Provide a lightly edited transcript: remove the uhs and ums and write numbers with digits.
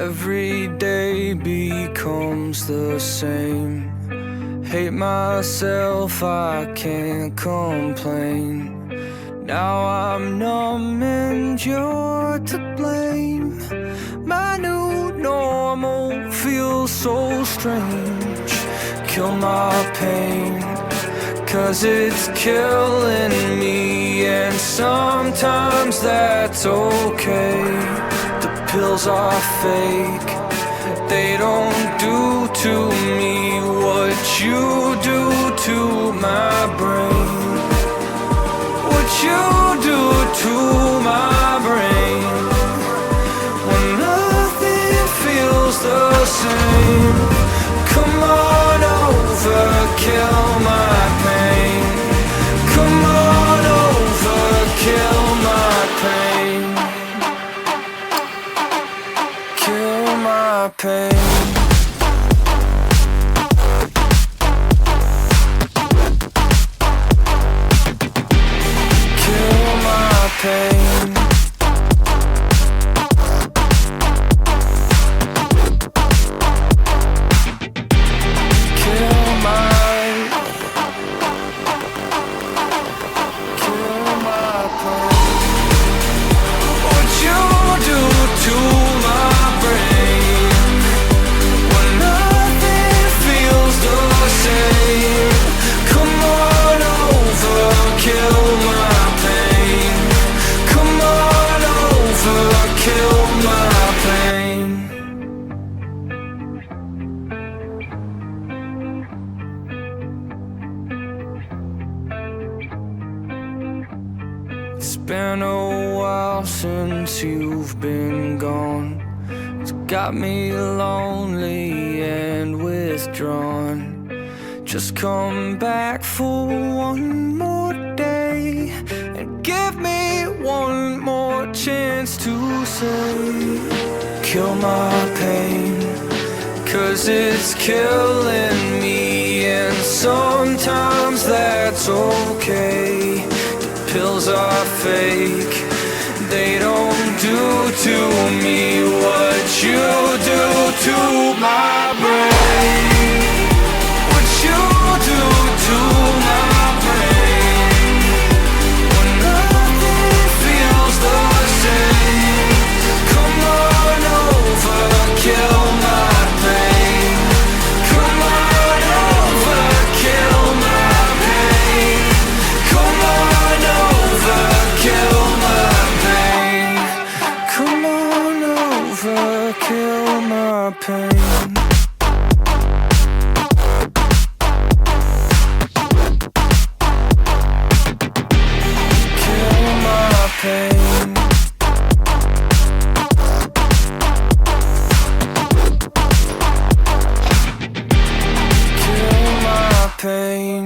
Every day becomes the same. Hate myself, I can't complain. Now I'm numb and you're to blame. My new normal feels so strange. Kill my pain, 'cause it's killing me, and sometimes that's okay. The pills are fake, they don't do to me what you do to my brain. What you do to my brain, when nothing feels the same. Come on over, kill my pain. Come on over, kill my pain. Kill my pain. Kill my pain. Kill my pain. What you do to my brain, when nothing feels the same. Come on over, kill my pain. Come on over, kill my pain. It's been a while since you've been gone. It's got me lonely and withdrawn. Just come back for one more day and give me one more chance to say, kill my pain, 'cause it's killing me, and sometimes that's okay. The pills are fake, they don't do to me what you do to my brain. What you do to my brain, when nothing feels the same. Come on over, kill my pain. Come on over, kill my pain. Come on over, kill my pain. Come on over, kill my pain. Kill my pain. Kill my pain.